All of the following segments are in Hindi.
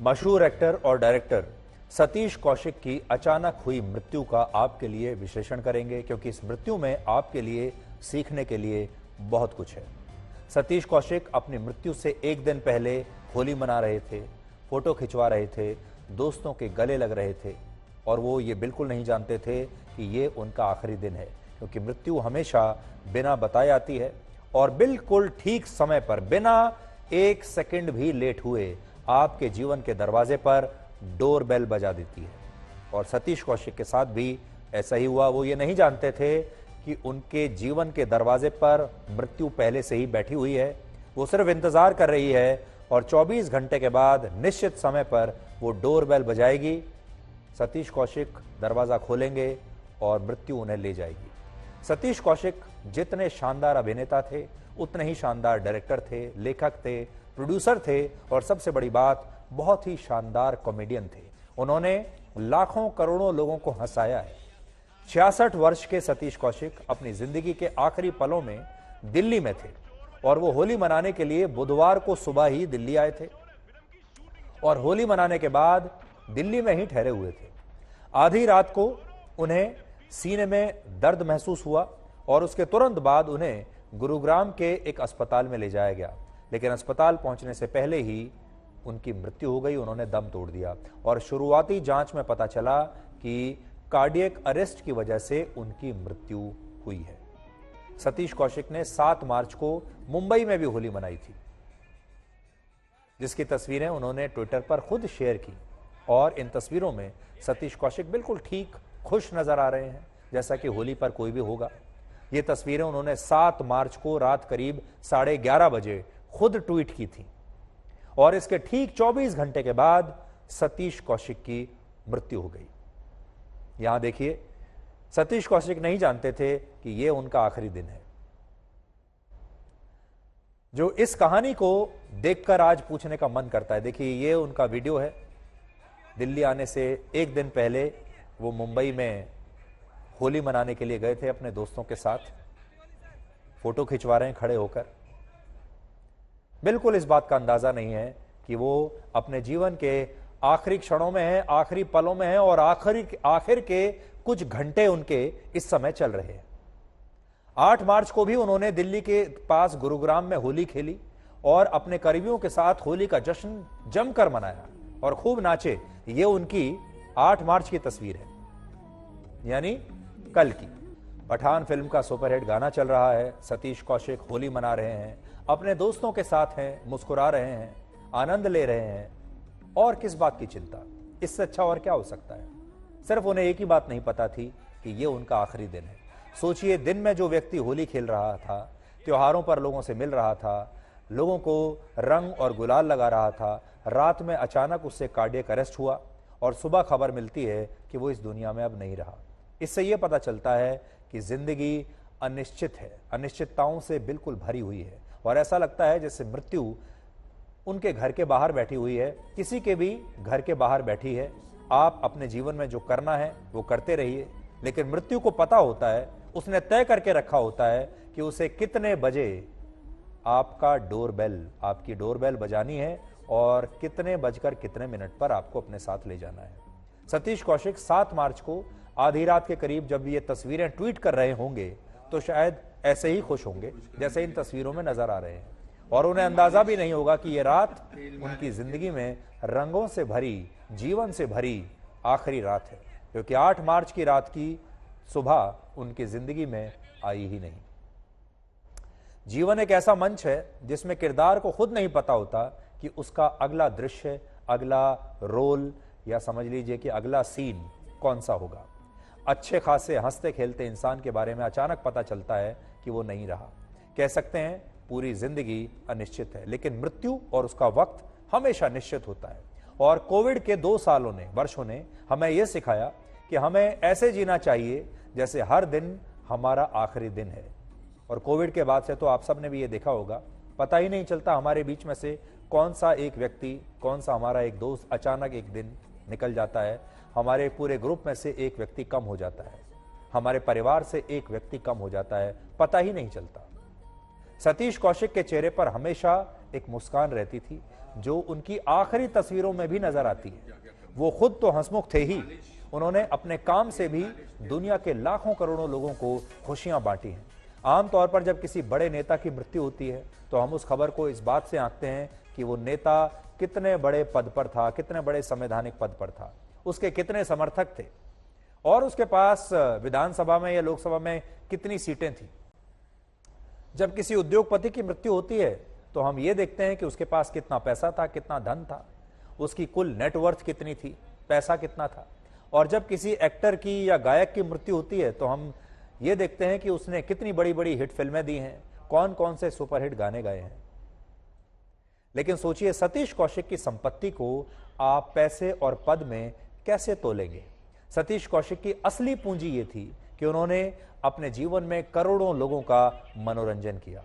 मशहूर एक्टर और डायरेक्टर सतीश कौशिक की अचानक हुई मृत्यु का आपके लिए विश्लेषण करेंगे, क्योंकि इस मृत्यु में आपके लिए सीखने के लिए बहुत कुछ है। सतीश कौशिक अपनी मृत्यु से एक दिन पहले होली मना रहे थे, फोटो खिंचवा रहे थे, दोस्तों के गले लग रहे थे और वो ये बिल्कुल नहीं जानते थे कि ये उनका आखिरी दिन है, क्योंकि मृत्यु हमेशा बिना बताए आती है और बिल्कुल ठीक समय पर, बिना एक सेकंड भी लेट हुए आपके जीवन के दरवाजे पर डोर बेल बजा देती है। और सतीश कौशिक के साथ भी ऐसा ही हुआ। वो ये नहीं जानते थे कि उनके जीवन के दरवाजे पर मृत्यु पहले से ही बैठी हुई है। वो सिर्फ इंतजार कर रही है और 24 घंटे के बाद निश्चित समय पर वो डोर बेल बजाएगी। सतीश कौशिक दरवाजा खोलेंगे और मृत्यु उन्हें ले जाएगी। सतीश कौशिक जितने शानदार अभिनेता थे, उतने ही शानदार डायरेक्टर थे, लेखक थे, प्रोड्यूसर थे और सबसे बड़ी बात, बहुत ही शानदार कॉमेडियन थे। उन्होंने लाखों करोड़ों लोगों को हंसाया है। 66 वर्ष के सतीश कौशिक अपनी जिंदगी के आखिरी पलों में दिल्ली में थे और वो होली मनाने के लिए बुधवार को सुबह ही दिल्ली आए थे और होली मनाने के बाद दिल्ली में ही ठहरे हुए थे। आधी रात को उन्हें सीने में दर्द महसूस हुआ और उसके तुरंत बाद उन्हें गुरुग्राम के एक अस्पताल में ले जाया गया, लेकिन अस्पताल पहुंचने से पहले ही उनकी मृत्यु हो गई। उन्होंने दम तोड़ दिया और शुरुआती जांच में पता चला कि कार्डियक अरेस्ट की वजह से उनकी मृत्यु हुई है। सतीश कौशिक ने 7 मार्च को मुंबई में भी होली मनाई थी, जिसकी तस्वीरें उन्होंने ट्विटर पर खुद शेयर की और इन तस्वीरों में सतीश कौशिक बिल्कुल ठीक खुश नजर आ रहे हैं, जैसा कि होली पर कोई भी होगा। ये तस्वीरें उन्होंने 7 मार्च को रात करीब 11:30 बजे खुद ट्वीट की थी और इसके ठीक 24 घंटे के बाद सतीश कौशिक की मृत्यु हो गई। यहां देखिए, सतीश कौशिक नहीं जानते थे कि यह उनका आखिरी दिन है। जो इस कहानी को देखकर आज पूछने का मन करता है, देखिए ये उनका वीडियो है। दिल्ली आने से एक दिन पहले वो मुंबई में होली मनाने के लिए गए थे अपने दोस्तों के साथ। फोटो खिंचवा रहे हैं खड़े होकर। बिल्कुल इस बात का अंदाजा नहीं है कि वो अपने जीवन के आखिरी क्षणों में हैं, आखिरी पलों में हैं और आखिर के कुछ घंटे उनके इस समय चल रहे हैं। 8 मार्च को भी उन्होंने दिल्ली के पास गुरुग्राम में होली खेली और अपने करीबियों के साथ होली का जश्न जमकर मनाया और खूब नाचे। ये उनकी 8 मार्च की तस्वीर है, यानी कल की। पठान फिल्म का सुपरहिट गाना चल रहा है, सतीश कौशिक होली मना रहे हैं, अपने दोस्तों के साथ हैं, मुस्कुरा रहे हैं, आनंद ले रहे हैं और किस बात की चिंता। इससे अच्छा और क्या हो सकता है। सिर्फ उन्हें एक ही बात नहीं पता थी कि यह उनका आखिरी दिन है। सोचिए, दिन में जो व्यक्ति होली खेल रहा था, त्योहारों पर लोगों से मिल रहा था, लोगों को रंग और गुलाल लगा रहा था, रात में अचानक उससे कार्डियक अरेस्ट हुआ और सुबह खबर मिलती है कि वो इस दुनिया में अब नहीं रहा। इससे यह पता चलता है कि जिंदगी अनिश्चित है, अनिश्चितताओं से बिल्कुल भरी हुई है और ऐसा लगता है जैसे मृत्यु उनके घर के बाहर बैठी हुई है, किसी के भी घर के बाहर बैठी है। आप अपने जीवन में जो करना है वो करते रहिए, लेकिन मृत्यु को पता होता है, उसने तय करके रखा होता है कि उसे कितने बजे आपकी डोरबेल बजानी है और कितने बजकर कितने मिनट पर आपको अपने साथ ले जाना है। सतीश कौशिक 7 मार्च को आधी रात के करीब जब ये तस्वीरें ट्वीट कर रहे होंगे तो शायद ऐसे ही खुश होंगे जैसे इन तस्वीरों में नजर आ रहे हैं और उन्हें अंदाजा भी नहीं होगा कि ये रात उनकी जिंदगी में रंगों से भरी, जीवन से भरी आखिरी रात है, क्योंकि 8 मार्च की रात की सुबह उनकी जिंदगी में आई ही नहीं। जीवन एक ऐसा मंच है जिसमें किरदार को खुद नहीं पता होता कि उसका अगला दृश्य, अगला रोल या समझ लीजिए कि अगला सीन कौन सा होगा। अच्छे खासे हंसते खेलते इंसान के बारे में अचानक पता चलता है कि वो नहीं रहा। कह सकते हैं पूरी जिंदगी अनिश्चित है, लेकिन मृत्यु और उसका वक्त हमेशा निश्चित होता है। और कोविड के 2 वर्षों ने हमें यह सिखाया कि हमें ऐसे जीना चाहिए जैसे हर दिन हमारा आखिरी दिन है। और कोविड के बाद से तो आप सबने भी ये देखा होगा, पता ही नहीं चलता हमारे बीच में से कौन सा एक व्यक्ति, कौन सा हमारा एक दोस्त अचानक एक दिन निकल जाता है। हमारे पूरे ग्रुप में से एक व्यक्ति कम हो जाता है, हमारे परिवार से एक व्यक्ति कम हो जाता है, पता ही नहीं चलता। सतीश कौशिक के चेहरे पर हमेशा एक मुस्कान रहती थी। जो उनकी आखिरी तस्वीरों में भी नजर आती है। वो खुद तो हंसमुख थे ही, उन्होंने अपने काम से भी दुनिया के लाखों करोड़ों लोगों को खुशियां बांटी हैं। आमतौर पर जब किसी बड़े नेता की मृत्यु होती है तो हम उस खबर को इस बात से आंकते हैं कि वो नेता कितने बड़े पद पर था, कितने बड़े संवैधानिक पद पर था, उसके कितने समर्थक थे और उसके पास विधानसभा में या लोकसभा में कितनी सीटें थी। जब किसी उद्योगपति की मृत्यु होती है तो हम ये देखते हैं कि उसके पास कितना पैसा था, कितना धन था, उसकी कुल नेटवर्थ कितनी थी, पैसा कितना था। और जब किसी एक्टर की या गायक की मृत्यु होती है तो हम ये देखते हैं कि उसने कितनी बड़ी बड़ी हिट फिल्में दी हैं, कौन कौन से सुपरहिट गाने गाए हैं। लेकिन सोचिए, सतीश कौशिक की संपत्ति को आप पैसे और पद में कैसे तोलेंगे। सतीश कौशिक की असली पूंजी ये थी कि उन्होंने अपने जीवन में करोड़ों लोगों का मनोरंजन किया।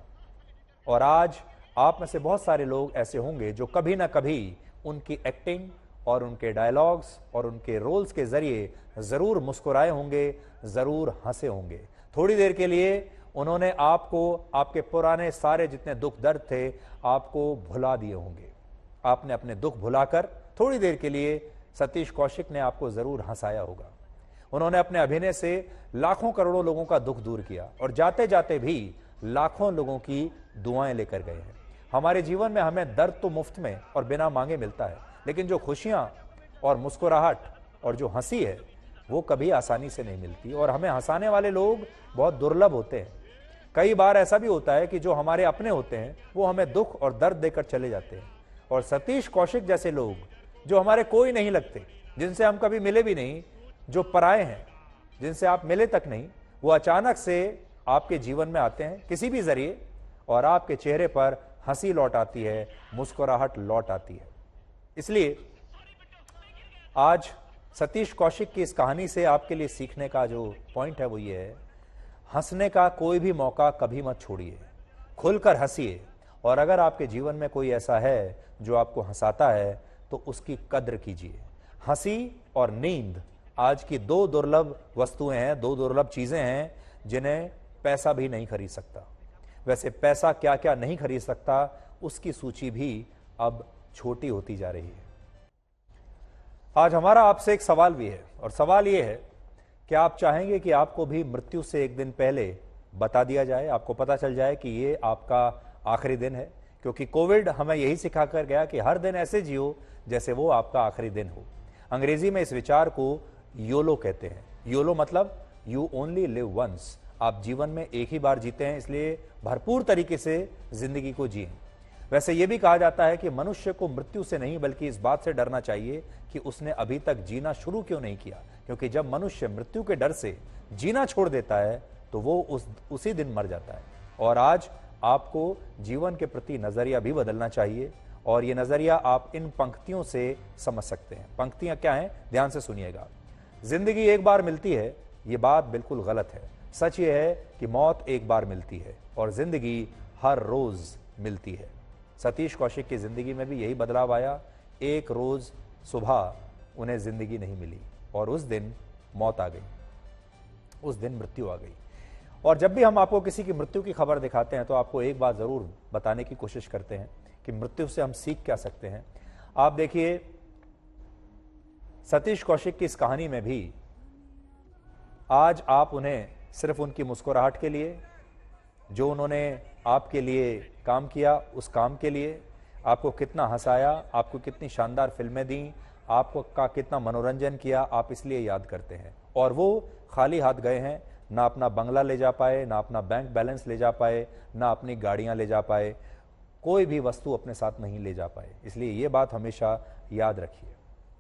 और आज आप में से बहुत सारे लोग ऐसे होंगे जो कभी ना कभी उनकी एक्टिंग और उनके डायलॉग्स और उनके रोल्स के जरिए जरूर मुस्कुराए होंगे, जरूर हंसे होंगे। थोड़ी देर के लिए उन्होंने आपको, आपके पुराने सारे जितने दुख दर्द थे, आपको भुला दिए होंगे। आपने अपने दुख भुलाकर थोड़ी देर के लिए सतीश कौशिक ने आपको जरूर हंसाया होगा। उन्होंने अपने अभिनय से लाखों करोड़ों लोगों का दुख दूर किया और जाते जाते भी लाखों लोगों की दुआएं लेकर गए हैं। हमारे जीवन में हमें दर्द तो मुफ्त में और बिना मांगे मिलता है, लेकिन जो खुशियां और मुस्कुराहट और जो हंसी है वो कभी आसानी से नहीं मिलती और हमें हंसाने वाले लोग बहुत दुर्लभ होते हैं। कई बार ऐसा भी होता है कि जो हमारे अपने होते हैं वो हमें दुख और दर्द देकर चले जाते हैं। और सतीश कौशिक जैसे लोग जो हमारे कोई नहीं लगते, जिनसे हम कभी मिले भी नहीं, जो पराए हैं, जिनसे आप मिले तक नहीं, वो अचानक से आपके जीवन में आते हैं किसी भी जरिए और आपके चेहरे पर हंसी लौट आती है, मुस्कुराहट लौट आती है। इसलिए आज सतीश कौशिक की इस कहानी से आपके लिए सीखने का जो पॉइंट है वो ये है, हंसने का कोई भी मौका कभी मत छोड़िए, खुलकर हंसिए। और अगर आपके जीवन में कोई ऐसा है जो आपको हंसाता है तो उसकी कद्र कीजिए। हंसी और नींद आज की दो दुर्लभ वस्तुएं हैं, दो दुर्लभ चीजें हैं जिन्हें पैसा भी नहीं खरीद सकता। वैसे पैसा क्या क्या नहीं खरीद सकता, उसकी सूची भी अब छोटी होती जा रही है। आज हमारा आपसे एक सवाल भी है और सवाल यह है कि आप चाहेंगे कि आपको भी मृत्यु से एक दिन पहले बता दिया जाए, आपको पता चल जाए कि ये आपका आखिरी दिन है। क्योंकि कोविड हमें यही सिखाकर गया कि हर दिन ऐसे जियो जैसे वो आपका आखिरी दिन हो। अंग्रेजी में इस विचार को योलो कहते हैं। योलो मतलब यू ओनली लिव वंस, आप जीवन में एक ही बार जीते हैं, इसलिए भरपूर तरीके से जिंदगी को जिएं। वैसे यह भी कहा जाता है कि मनुष्य को मृत्यु से नहीं बल्कि इस बात से डरना चाहिए कि उसने अभी तक जीना शुरू क्यों नहीं किया। क्योंकि जब मनुष्य मृत्यु के डर से जीना छोड़ देता है तो वो उसी दिन मर जाता है। और आज आपको जीवन के प्रति नजरिया भी बदलना चाहिए और ये नजरिया आप इन पंक्तियों से समझ सकते हैं। पंक्तियां क्या हैं, ध्यान से सुनिएगा। जिंदगी एक बार मिलती है, ये बात बिल्कुल गलत है। सच ये है कि मौत एक बार मिलती है और जिंदगी हर रोज मिलती है। सतीश कौशिक की जिंदगी में भी यही बदलाव आया। एक रोज सुबह उन्हें जिंदगी नहीं मिली और उस दिन मौत आ गई, उस दिन मृत्यु आ गई। और जब भी हम आपको किसी की मृत्यु की खबर दिखाते हैं तो आपको एक बात जरूर बताने की कोशिश करते हैं कि मृत्यु से हम सीख क्या सकते हैं। आप देखिए, सतीश कौशिक की इस कहानी में भी आज आप उन्हें सिर्फ उनकी मुस्कुराहट के लिए, जो उन्होंने आपके लिए काम किया उस काम के लिए, आपको कितना हंसाया, आपको कितनी शानदार फिल्में दी, आपको का कितना मनोरंजन किया, आप इसलिए याद करते हैं। और वो खाली हाथ गए हैं, ना अपना बंगला ले जा पाए, ना अपना बैंक बैलेंस ले जा पाए, ना अपनी गाड़ियां ले जा पाए, कोई भी वस्तु अपने साथ नहीं ले जा पाए। इसलिए ये बात हमेशा याद रखिए।